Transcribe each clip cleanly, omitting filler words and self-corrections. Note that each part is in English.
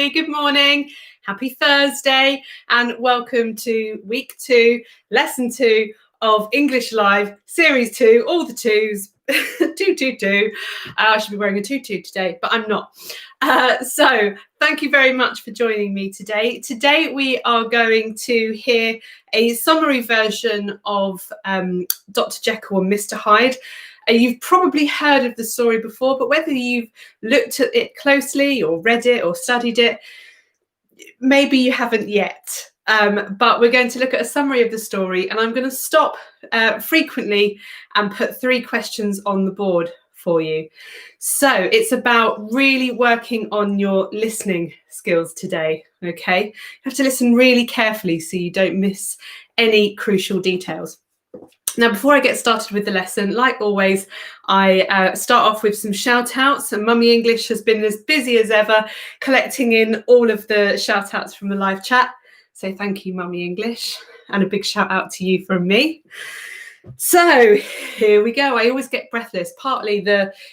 everybody. Good morning. Happy Thursday and welcome to week 2, lesson 2 of English Live, series 2, all the twos, 222. I should be wearing a tutu today, but I'm not. So thank you very much for joining me today. Today we are going to hear a summary version of Dr. Jekyll and Mr. Hyde. You've probably heard of the story before, but whether you've looked at it closely or read it or studied it, maybe you haven't yet. But we're going to look at a summary of the story, and I'm going to stop frequently and put 3 questions on the board for you. So it's about really working on your listening skills today, okay? You have to listen really carefully so you don't miss any crucial details. Now, before I get started with the lesson, like always, I start off with some shout outs, and Mummy English has been as busy as ever collecting in all of the shout outs from the live chat. So thank you, Mummy English, and a big shout out to you from me. So here we go. I always get breathless, partly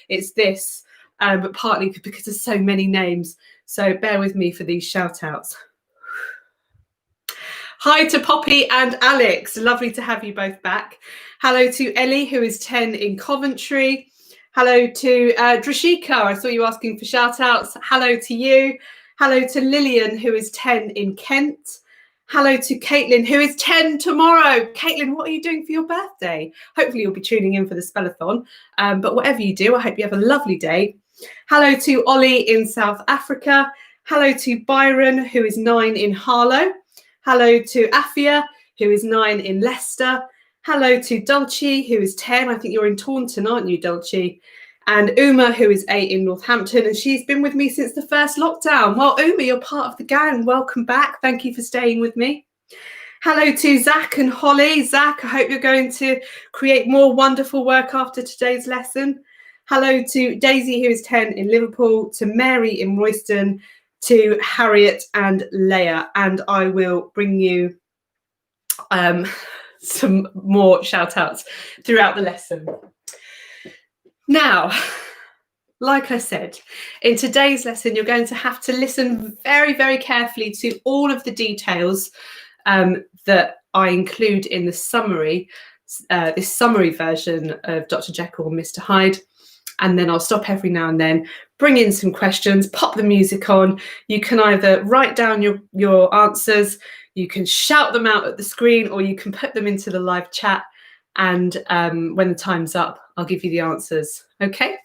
it's this, but partly because there's so many names. So bear with me for these shout outs. Hi to Poppy and Alex. Lovely to have you both back. Hello to Ellie, who is 10 in Coventry. Hello to Drashika. I saw you asking for shout outs. Hello to you. Hello to Lillian, who is 10 in Kent. Hello to Caitlin, who is 10 tomorrow. Caitlin, what are you doing for your birthday? Hopefully you'll be tuning in for the spellathon. But whatever you do, I hope you have a lovely day. Hello to Ollie in South Africa. Hello to Byron, who is 9 in Harlow. Hello to Afia, who is 9 in Leicester. Hello to Dulce, who is 10. I think you're in Taunton, aren't you, Dulce? And Uma, who is 8 in Northampton. And she's been with me since the first lockdown. Well, Uma, you're part of the gang. Welcome back. Thank you for staying with me. Hello to Zach and Holly. Zach, I hope you're going to create more wonderful work after today's lesson. Hello to Daisy, who is 10 in Liverpool. To Mary in Royston. To Harriet and Leah, and I will bring you some more shout outs throughout the lesson. Now, like I said, in today's lesson, you're going to have to listen very, very carefully to all of the details that I include in the summary, this summary version of Dr. Jekyll and Mr. Hyde. And then I'll stop every now and then, bring in some questions, pop the music on. You can either write down your answers, you can shout them out at the screen, or you can put them into the live chat. And when the time's up, I'll give you the answers. Okay?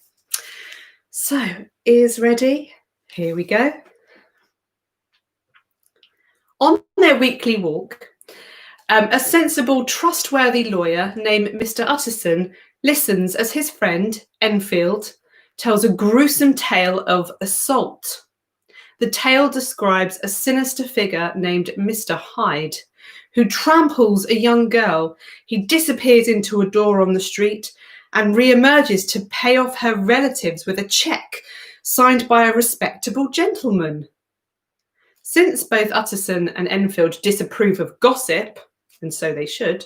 So, ears ready? Here we go. On their weekly walk, a sensible, trustworthy lawyer named Mr. Utterson listens as his friend, Enfield, tells a gruesome tale of assault. The tale describes a sinister figure named Mr. Hyde, who tramples a young girl. He disappears into a door on the street and re-emerges to pay off her relatives with a cheque signed by a respectable gentleman. Since both Utterson and Enfield disapprove of gossip, and so they should,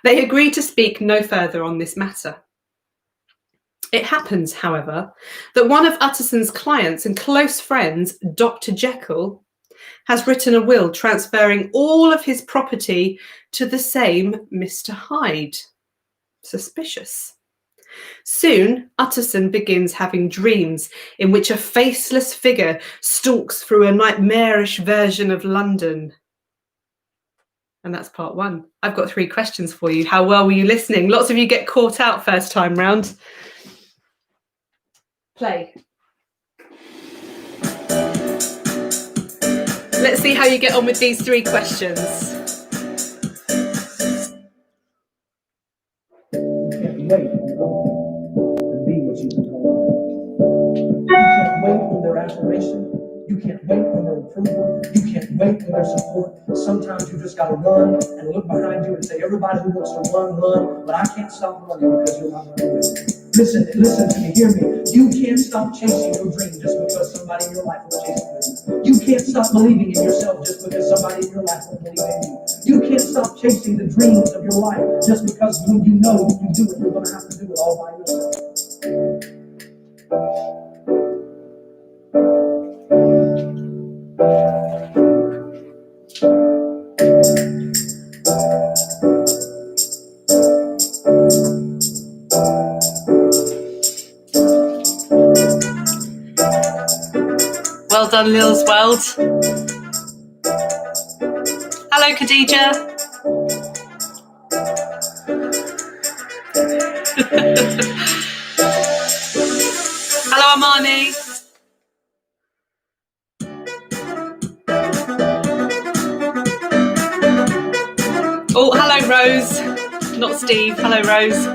they agree to speak no further on this matter. It happens, however, that one of Utterson's clients and close friends, Dr. Jekyll, has written a will transferring all of his property to the same Mr. Hyde. Suspicious. Soon, Utterson begins having dreams in which a faceless figure stalks through a nightmarish version of London. And that's part 1. I've got 3 questions for you. How well were you listening? Lots of you get caught out first time round. Play. Let's see how you get on with these 3 questions. You can't wait to be what you want. You can't wait on their affirmation. You can't wait on their approval. You can't wait on their support. Sometimes you just got to run and look behind you and say, everybody who wants to run, but I can't stop running because you're not running. Listen to me, hear me. You can't stop chasing your dream just because somebody in your life will chase it. You can't stop believing in yourself just because somebody in your life will believe in you. You can't stop chasing the dreams of your life just because when you know when you do it, you're going to have to do it all by yourself. Well done, Lil's World. Hello, Khadija. Hello, Amani. Oh, hello, Rose. Not Steve. Hello, Rose.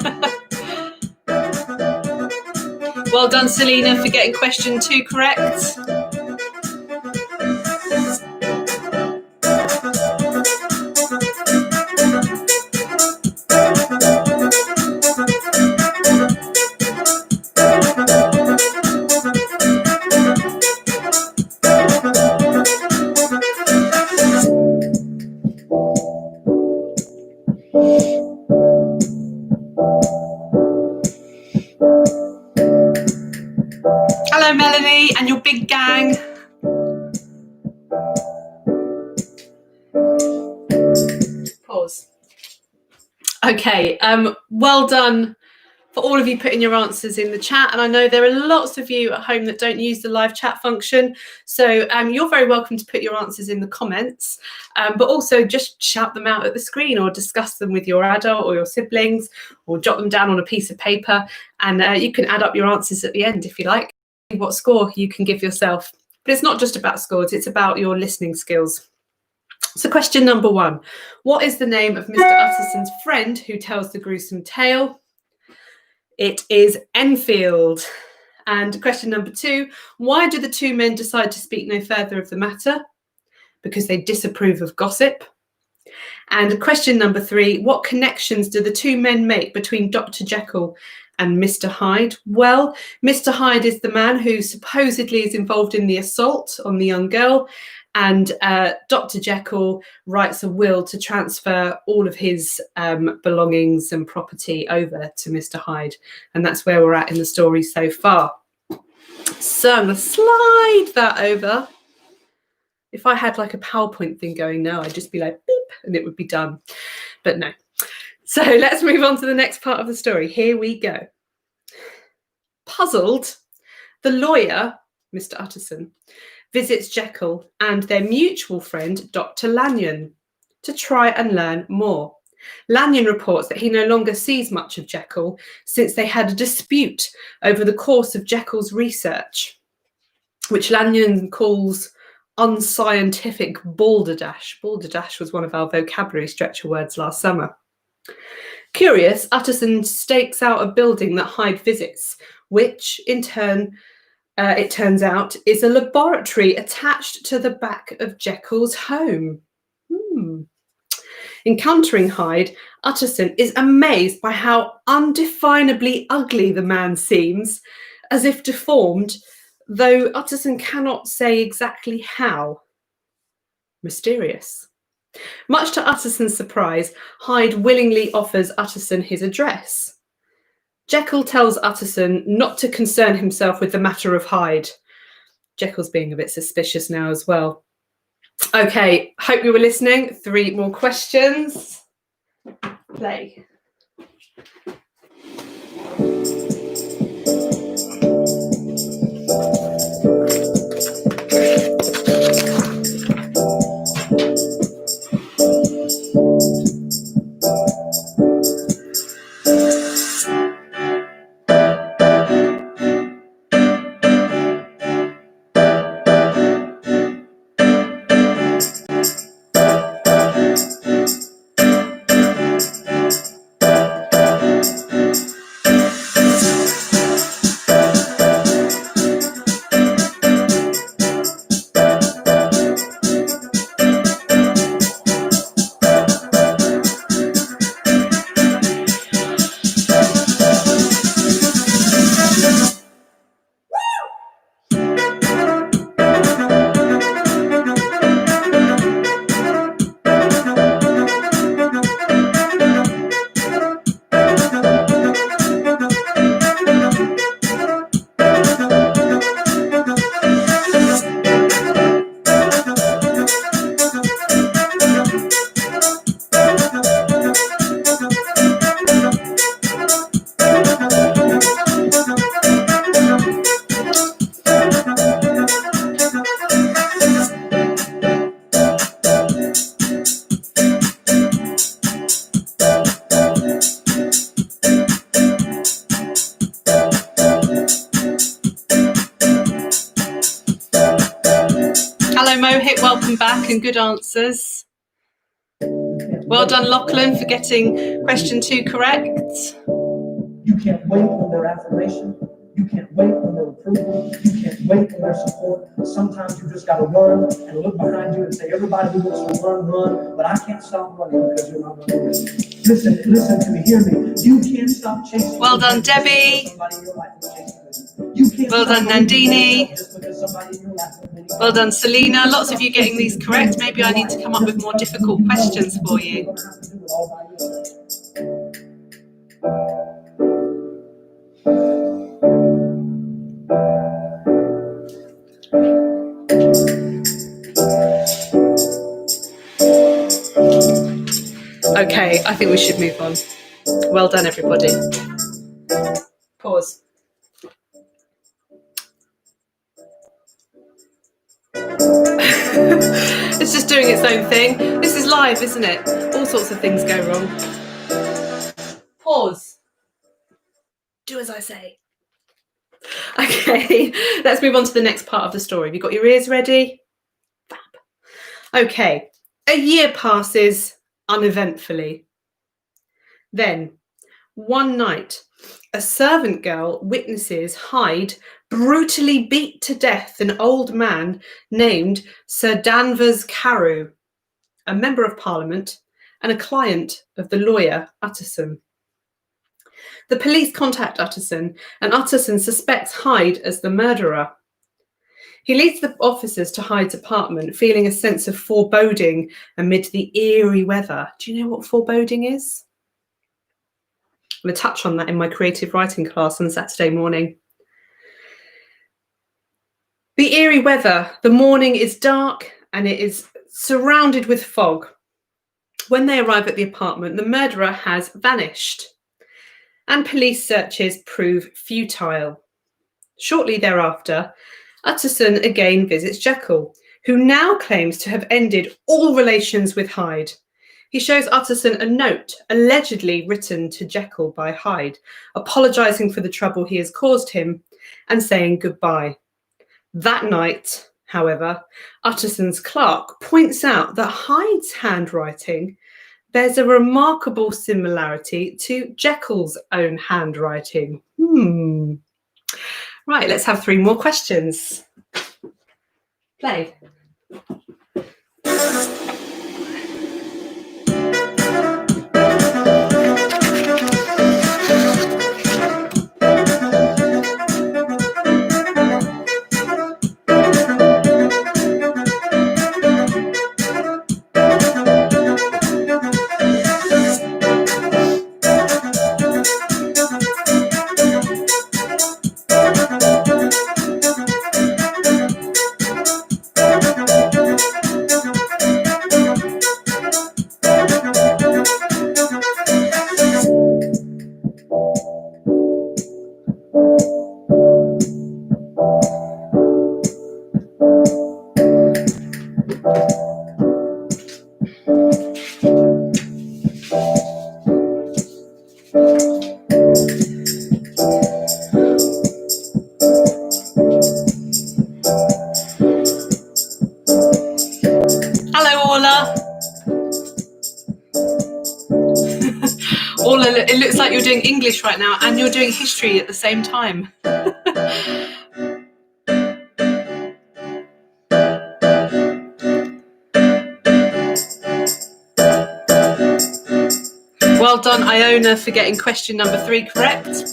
Well done, Selena, for getting question 2 correct. Hello, Melanie, and your big gang. Pause. Okay, well done for all of you putting your answers in the chat. And I know there are lots of you at home that don't use the live chat function. So you're very welcome to put your answers in the comments, but also just shout them out at the screen or discuss them with your adult or your siblings or jot them down on a piece of paper. And you can add up your answers at the end if you like, what score you can give yourself. But it's not just about scores, it's about your listening skills. So question number 1, what is the name of Mr. Utterson's friend who tells the gruesome tale? It is Enfield. And question number 2, why do the 2 men decide to speak no further of the matter? Because they disapprove of gossip. And question number 3, what connections do the 2 men make between Dr. Jekyll and Mr. Hyde? Well, Mr. Hyde is the man who supposedly is involved in the assault on the young girl, and Dr. Jekyll writes a will to transfer all of his belongings and property over to Mr. Hyde. And that's where we're at in the story so far. So I'm going to slide that over. If I had like a PowerPoint thing going now, I'd just be like, beep, and it would be done. But no. So let's move on to the next part of the story. Here we go. Puzzled, the lawyer, Mr. Utterson, visits Jekyll and their mutual friend, Dr. Lanyon, to try and learn more. Lanyon reports that he no longer sees much of Jekyll since they had a dispute over the course of Jekyll's research, which Lanyon calls unscientific balderdash. Balderdash was one of our vocabulary stretcher words last summer. Curious, Utterson stakes out a building that Hyde visits, which in turn, it turns out, is a laboratory attached to the back of Jekyll's home. Encountering Hyde, Utterson is amazed by how undefinably ugly the man seems, as if deformed, though Utterson cannot say exactly how. Mysterious. Much to Utterson's surprise, Hyde willingly offers Utterson his address. Jekyll tells Utterson not to concern himself with the matter of Hyde. Jekyll's being a bit suspicious now as well. Okay, hope you were listening. 3 more questions. Play. Hello, Mohit. Welcome back and good answers. Well done, Lachlan, for getting question 2 correct. You can't wait on their affirmation. You can't wait on their approval. You can't wait on their support. Sometimes you just got to run and look behind you and say, everybody who wants to run, run, but I can't stop running because you're not running. Listen to me, hear me. You can't stop chasing. Well done, Debbie. Well done, Nandini. Well done, Selena. Lots of you getting these correct. Maybe I need to come up with more difficult questions for you. Okay, I think we should move on. Well done, everybody. Pause. It's just doing its own thing. This is live, isn't it? All sorts of things go wrong. Pause. Do as I say. Okay, let's move on to the next part of the story. Have you got your ears ready? Fab. Okay, a year passes uneventfully. Then, one night, a servant girl witnesses Hyde brutally beat to death an old man named Sir Danvers Carew, a member of Parliament and a client of the lawyer Utterson. The police contact Utterson, and Utterson suspects Hyde as the murderer. He leads the officers to Hyde's apartment, feeling a sense of foreboding amid the eerie weather. Do you know what foreboding is? I'm going to touch on that in my creative writing class on Saturday morning. The eerie weather. The morning is dark and it is surrounded with fog. When they arrive at the apartment, the murderer has vanished, and police searches prove futile. Shortly thereafter, Utterson again visits Jekyll, who now claims to have ended all relations with Hyde. He shows Utterson a note allegedly written to Jekyll by Hyde, apologising for the trouble he has caused him and saying goodbye. That night, however, Utterson's clerk points out that Hyde's handwriting bears a remarkable similarity to Jekyll's own handwriting. Right, let's have 3 more questions. Play. It looks like you're doing English right now and you're doing history at the same time. Well done, Iona, for getting question number 3 correct.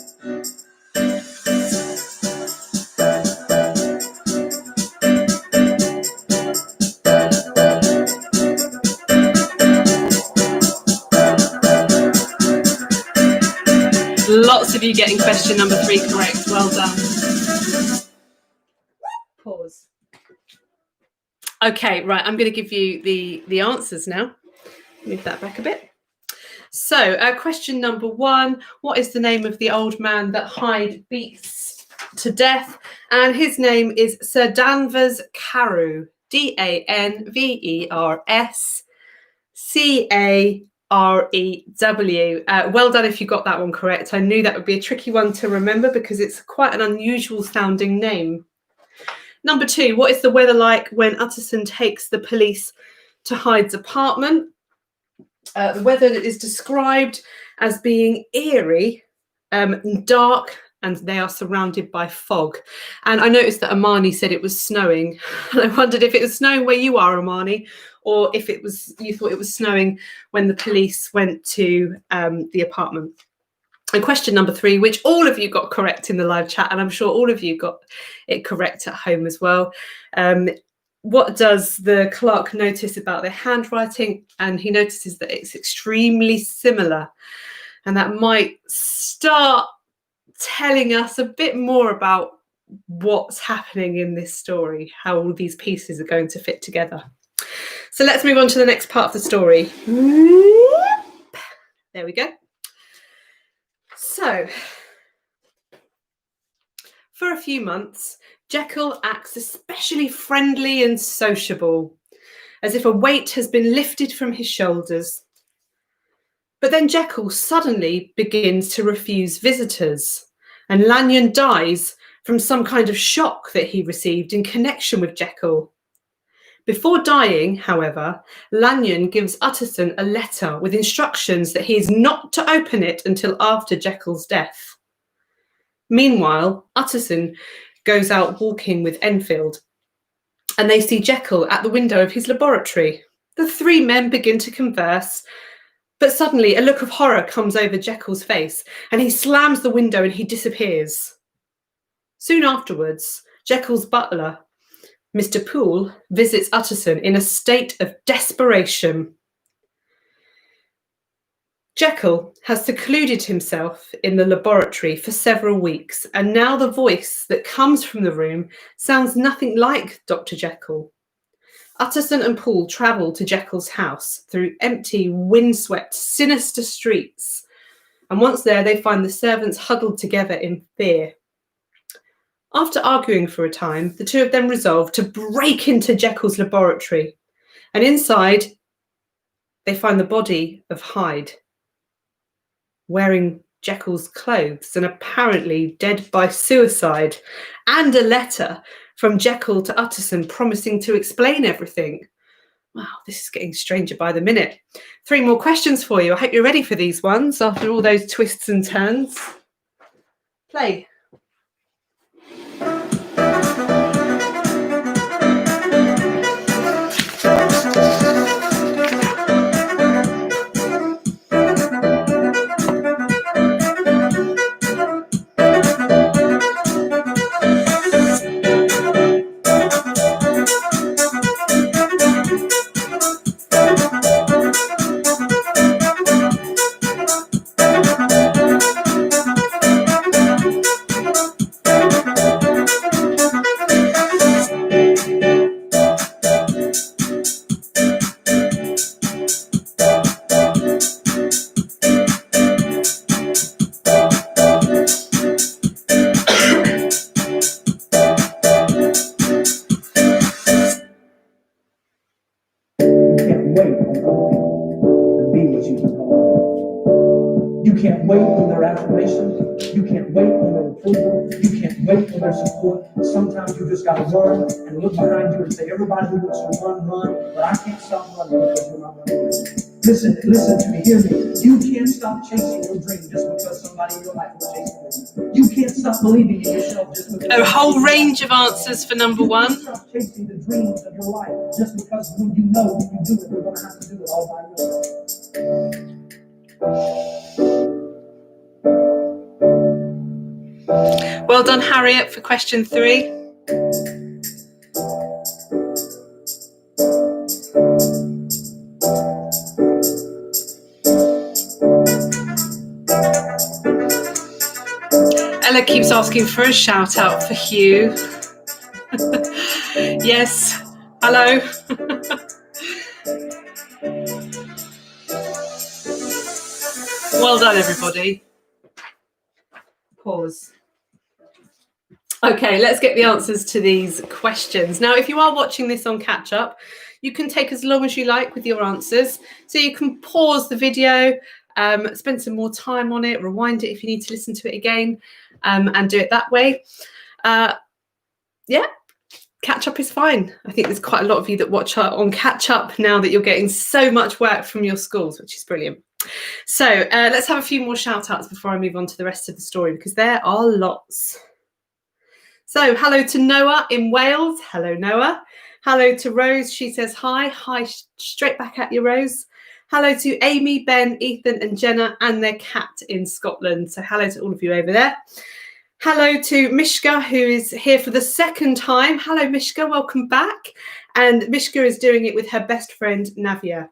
Lots of you getting question number 3 correct. Well done. Pause. Okay, right. I'm going to give you the answers now. Move that back a bit. So, question number 1. What is the name of the old man that Hyde beats to death? And his name is Sir Danvers Carew. Danvers Carew. Well done if you got that one correct. I knew that would be a tricky one to remember because it's quite an unusual sounding name. Number 2, what is the weather like when Utterson takes the police to Hyde's apartment? The weather is described as being eerie, dark, and they are surrounded by fog. And I noticed that Amani said it was snowing. And I wondered if it was snowing where you are, Amani, or if you thought it was snowing when the police went to the apartment. And question number 3, which all of you got correct in the live chat, and I'm sure all of you got it correct at home as well. What does the clerk notice about their handwriting? And he notices that it's extremely similar. And that might start telling us a bit more about what's happening in this story, how all these pieces are going to fit together. So let's move on to the next part of the story. There we go. So, for a few months, Jekyll acts especially friendly and sociable, as if a weight has been lifted from his shoulders. But then Jekyll suddenly begins to refuse visitors, and Lanyon dies from some kind of shock that he received in connection with Jekyll. Before dying, however, Lanyon gives Utterson a letter with instructions that he is not to open it until after Jekyll's death. Meanwhile, Utterson goes out walking with Enfield, and they see Jekyll at the window of his laboratory. The 3 men begin to converse, but suddenly a look of horror comes over Jekyll's face, and he slams the window and he disappears. Soon afterwards, Jekyll's butler, Mr. Poole, visits Utterson in a state of desperation. Jekyll has secluded himself in the laboratory for several weeks, and now the voice that comes from the room sounds nothing like Dr. Jekyll. Utterson and Poole travel to Jekyll's house through empty, windswept, sinister streets, and once there they find the servants huddled together in fear. After arguing for a time, the 2 of them resolve to break into Jekyll's laboratory, and inside they find the body of Hyde, wearing Jekyll's clothes and apparently dead by suicide, and a letter from Jekyll to Utterson promising to explain everything. Wow, this is getting stranger by the minute. 3 more questions for you. I hope you're ready for these ones after all those twists and turns. Play. You can't wait on their affirmation. You can't wait on their approval. You can't wait on their support. Sometimes you just gotta run and look behind you and say, everybody who wants to run, run, but I can't stop running because you're not running. Listen to me, hear me. You can't stop chasing your dream just because somebody in your life is chasing it. You can't stop believing in yourself just because a whole range of answers for number 1. You can't stop chasing the dreams of your life just because when you know when you do it, you're gonna have to do it all by yourself. Well done, Harriet, for question 3. Ella keeps asking for a shout out for Hugh. Yes, hello. Well done, everybody. Pause. Okay, let's get the answers to these questions. Now, if you are watching this on catch up, you can take as long as you like with your answers. So you can pause the video, spend some more time on it, rewind it if you need to listen to it again, and do it that way. Yeah, catch up is fine. I think there's quite a lot of you that watch on catch up now that you're getting so much work from your schools, which is brilliant. So let's have a few more shout outs before I move on to the rest of the story, because there are lots. So hello to Noah in Wales. Hello, Noah. Hello to Rose. She says hi. Hi, straight back at you, Rose. Hello to Amy, Ben, Ethan and Jenna and their cat in Scotland. So hello to all of you over there. Hello to Mishka, who is here for the second time. Hello, Mishka. Welcome back. And Mishka is doing it with her best friend, Navia.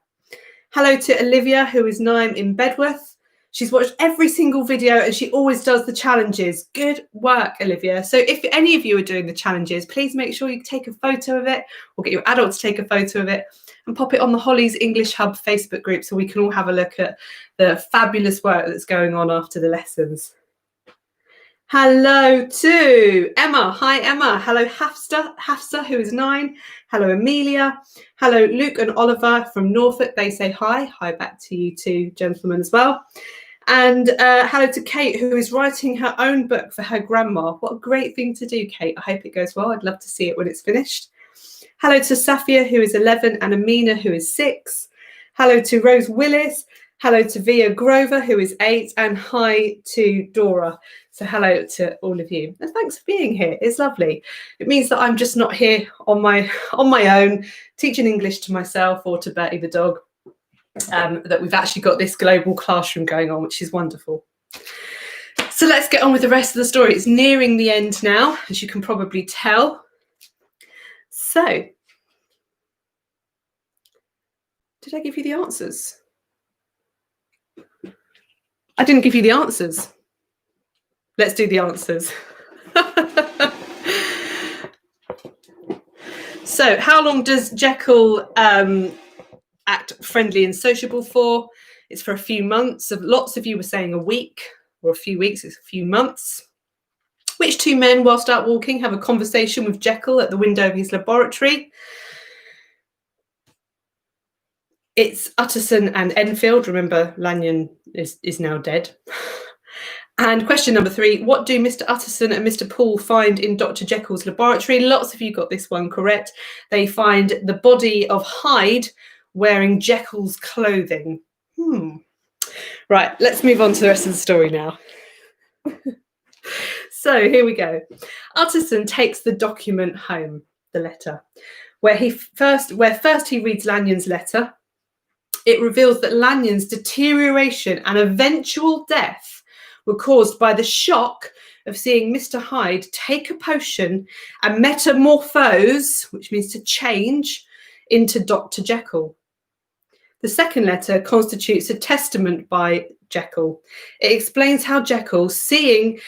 Hello to Olivia, who is 9 in Bedworth. She's watched every single video and she always does the challenges. Good work, Olivia. So if any of you are doing the challenges, please make sure you take a photo of it or get your adult to take a photo of it and pop it on the Holly's English Hub Facebook group so we can all have a look at the fabulous work that's going on after the lessons. Hello to Emma. Hi, Emma. Hello, Hafsa, who is 9. Hello, Amelia. Hello, Luke and Oliver from Norfolk. They say hi. Hi back to you two gentlemen as well. And hello to Kate, who is writing her own book for her grandma. What a great thing to do, Kate. I hope it goes well. I'd love to see it when it's finished. Hello to Safia, who is 11, and Amina, who is 6. Hello to Rose Willis. Hello to Via Grover, who is 8, and hi to Dora. So hello to all of you. And thanks for being here. It's lovely. It means that I'm just not here on my own, teaching English to myself or to Bertie the dog, that we've actually got this global classroom going on, which is wonderful. So let's get on with the rest of the story. It's nearing the end now, as you can probably tell. So, did I give you the answers? I didn't give you the answers. Let's do the answers. So, how long does Jekyll act friendly and sociable for? It's for a few months. Lots of you were saying a week or a few weeks. It's a few months. Which two men, whilst out walking, have a conversation with Jekyll at the window of his laboratory? It's Utterson and Enfield. Remember, Lanyon is now dead. And question number 3, what do Mr. Utterson and Mr. Poole find in Dr. Jekyll's laboratory? Lots of you got this one correct. They find the body of Hyde wearing Jekyll's clothing. Right, let's move on to the rest of the story now. So here we go. Utterson takes the document home, the letter, where first he reads Lanyon's letter. It reveals that Lanyon's deterioration and eventual death were caused by the shock of seeing Mr. Hyde take a potion and metamorphose, which means to change, into Dr. Jekyll. The second letter constitutes a testament by Jekyll. It explains how Jekyll, seeking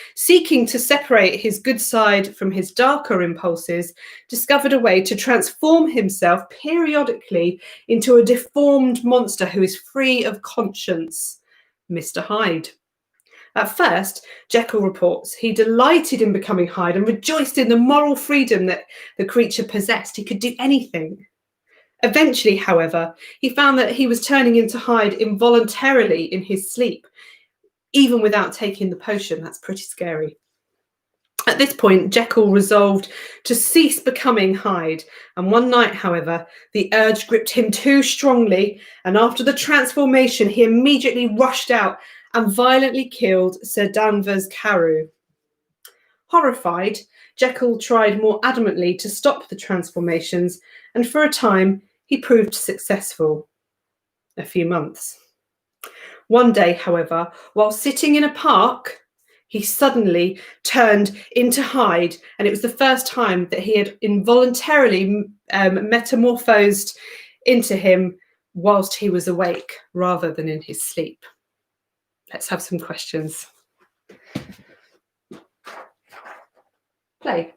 to separate his good side from his darker impulses, discovered a way to transform himself periodically into a deformed monster who is free of conscience, Mr. Hyde. At first, Jekyll reports, he delighted in becoming Hyde and rejoiced in the moral freedom that the creature possessed. He could do anything. Eventually, however, he found that he was turning into Hyde involuntarily in his sleep, even without taking the potion. That's pretty scary. At this point, Jekyll resolved to cease becoming Hyde, and one night, however, the urge gripped him too strongly, and after the transformation, he immediately rushed out and violently killed Sir Danvers Carew. Horrified, Jekyll tried more adamantly to stop the transformations, and for a time, he proved successful. A few months. One day, however, while sitting in a park, he suddenly turned into Hyde, and it was the first time that he had involuntarily metamorphosed into him whilst he was awake rather than in his sleep. Let's have some questions. Play.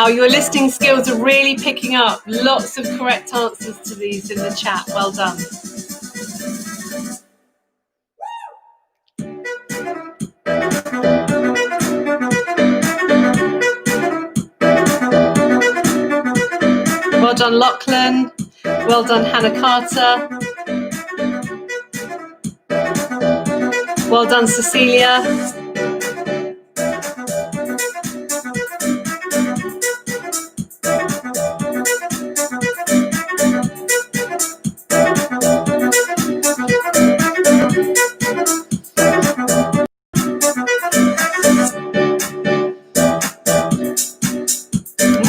Wow, your listening skills are really picking up. Lots of correct answers to these in the chat. Well done. Well done, Lachlan. Well done, Hannah Carter. Well done, Cecilia.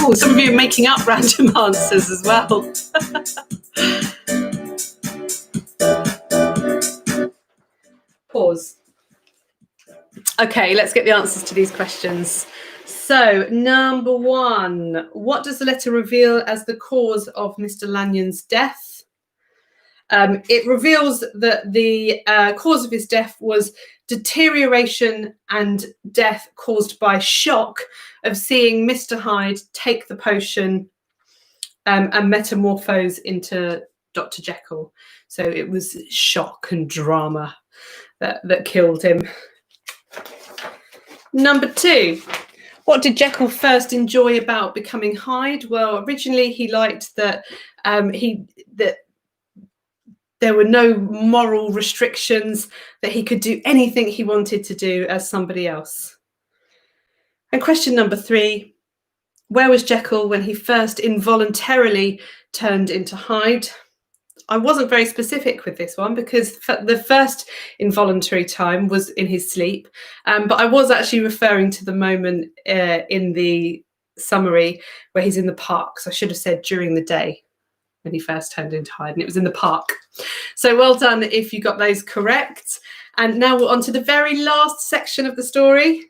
Oh, some of you are making up random answers as well. Pause. Okay, let's get the answers to these questions. So, number one, what does the letter reveal as the cause of Mr. Lanyon's death? It reveals that the cause of his death was deterioration and death caused by shock of seeing Mr. Hyde take the potion and metamorphose into Dr. Jekyll. So it was shock and drama that killed him. Number two, what did Jekyll first enjoy about becoming Hyde? Well, originally he liked that there were no moral restrictions, that he could do anything he wanted to do as somebody else. And question number three, where was Jekyll when he first involuntarily turned into Hyde? I wasn't very specific with this one because the first involuntary time was in his sleep, but I was actually referring to the moment in the summary where he's in the park. So I should have said during the day when he first turned into Hyde, and it was in the park. So well done if you got those correct. And now we're on to the very last section of the story.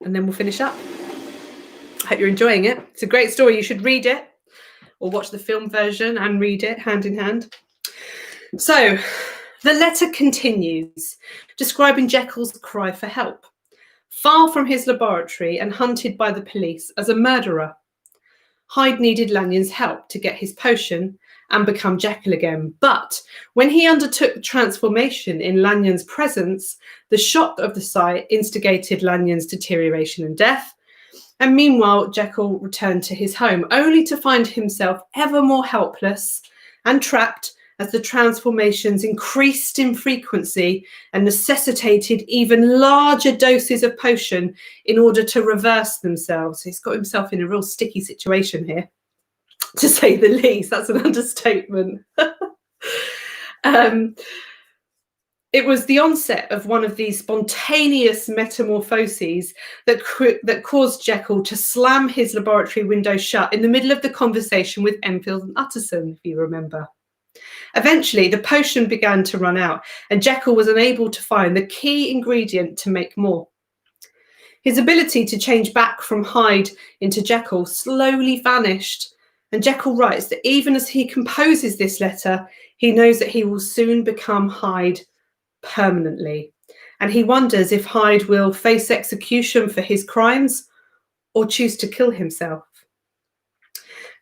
And then we'll finish up. I hope you're enjoying it. It's a great story. You should read it or watch the film version and read it hand in hand. So the letter continues, describing Jekyll's cry for help. Far from his laboratory and hunted by the police as a murderer, Hyde needed Lanyon's help to get his potion and become Jekyll again. But when he undertook the transformation in Lanyon's presence, the shock of the sight instigated Lanyon's deterioration and death. And meanwhile, Jekyll returned to his home, only to find himself ever more helpless and trapped as the transformations increased in frequency and necessitated even larger doses of potion in order to reverse themselves. He's got himself in a real sticky situation here, to say the least. That's an understatement. It was the onset of one of these spontaneous metamorphoses that caused Jekyll to slam his laboratory window shut in the middle of the conversation with Enfield and Utterson, if you remember. Eventually, the potion began to run out, and Jekyll was unable to find the key ingredient to make more. His ability to change back from Hyde into Jekyll slowly vanished, and Jekyll writes that even as he composes this letter, he knows that he will soon become Hyde permanently, and he wonders if Hyde will face execution for his crimes or choose to kill himself.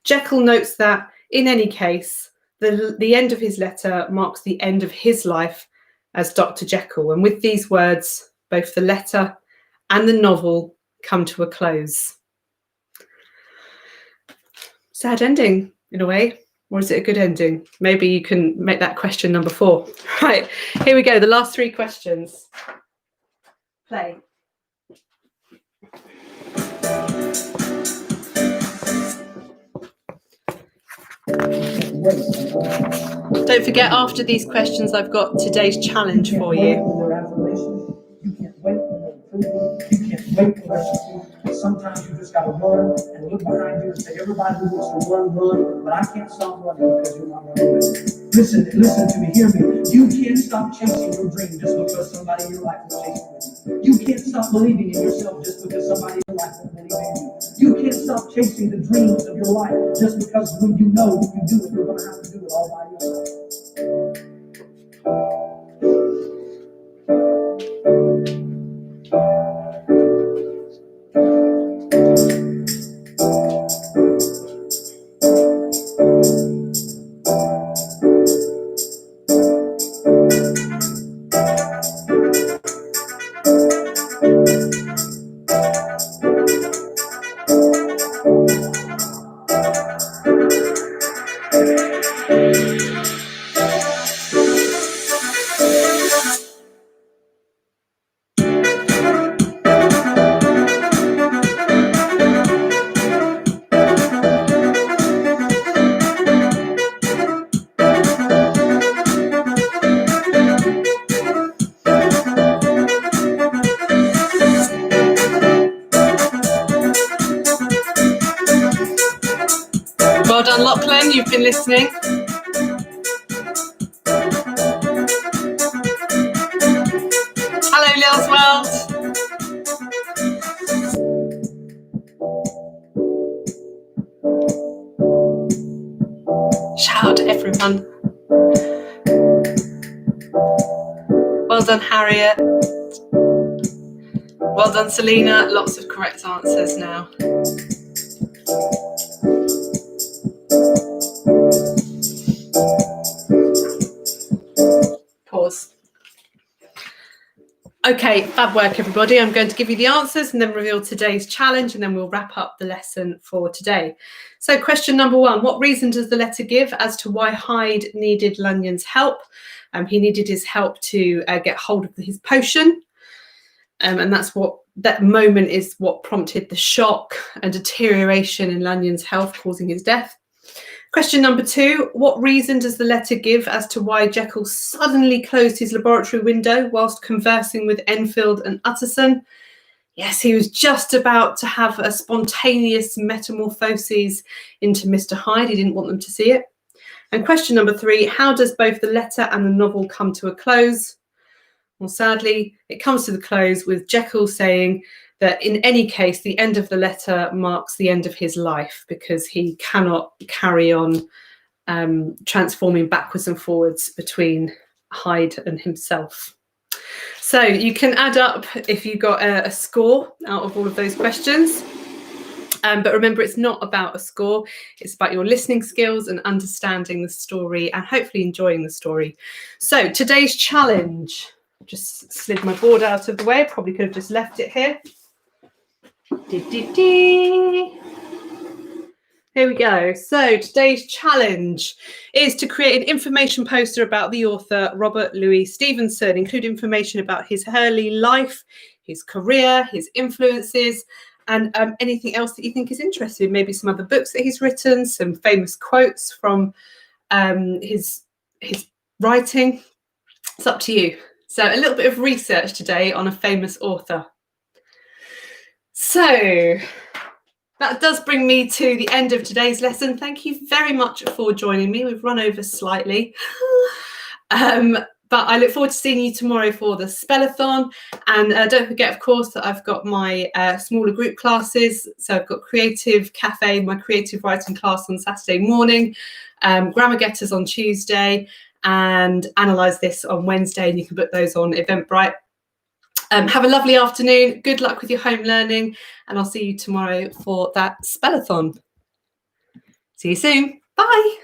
Jekyll notes that, in any case, the end of his letter marks the end of his life as Dr. Jekyll, and with these words, both the letter and the novel come to a close. Sad ending, in a way. Or is it a good ending? Maybe you can make that question number 4. Right, here we go. The last 3 questions. Play. Don't forget, after these questions, I've got today's challenge for you. You can't wait for their approval. You can't wait for their support. Sometimes you just got to run and look behind you and say, everybody who wants to run, but I can't stop running because you're not running. Listen to me, hear me. You can't stop chasing your dream just because somebody in your life will chase you. You can't stop believing in yourself just because somebody in your life will believe in you. You can't stop chasing the dreams of your life just because when you know if you do it, you're going to have to do it all by yourself. Well done, Lachlan. You've been listening. Hello, Lil's World. Shout out to everyone. Well done, Harriet. Well done, Selena. Lots of correct answers now. Pause. Okay, fab work, everybody. I'm going to give you the answers and then reveal today's challenge, and then we'll wrap up the lesson for today. So question number 1, what reason does the letter give as to why Hyde needed Lunyon's help? He needed his help to get hold of his potion. And that moment is what prompted the shock and deterioration in Lunyon's health, causing his death. Question number 2, what reason does the letter give as to why Jekyll suddenly closed his laboratory window whilst conversing with Enfield and Utterson? Yes, he was just about to have a spontaneous metamorphosis into Mr. Hyde. He didn't want them to see it. And question number 3, how does both the letter and the novel come to a close? Well, sadly, it comes to the close with Jekyll saying that in any case, the end of the letter marks the end of his life because he cannot carry on transforming backwards and forwards between Hyde and himself. So you can add up if you got a score out of all of those questions. But remember, it's not about a score. It's about your listening skills and understanding the story and hopefully enjoying the story. So today's challenge, just slid my board out of the way. Probably could have just left it here. Here we go. So today's challenge is to create an information poster about the author Robert Louis Stevenson, include information about his early life, his career, his influences, and anything else that you think is interesting. Maybe some other books that he's written, some famous quotes from his writing. It's up to you. So a little bit of research today on a famous author. So that does bring me to the end of today's lesson. Thank you very much for joining me. We've run over slightly. But I look forward to seeing you tomorrow for the Spellathon. And don't forget, of course, that I've got my smaller group classes. So I've got Creative Cafe, my creative writing class on Saturday morning, Grammar Getters on Tuesday, and Analyze This on Wednesday. And you can book those on Eventbrite. Have a lovely afternoon. Good luck with your home learning. And I'll see you tomorrow for that Spellathon. See you soon. Bye.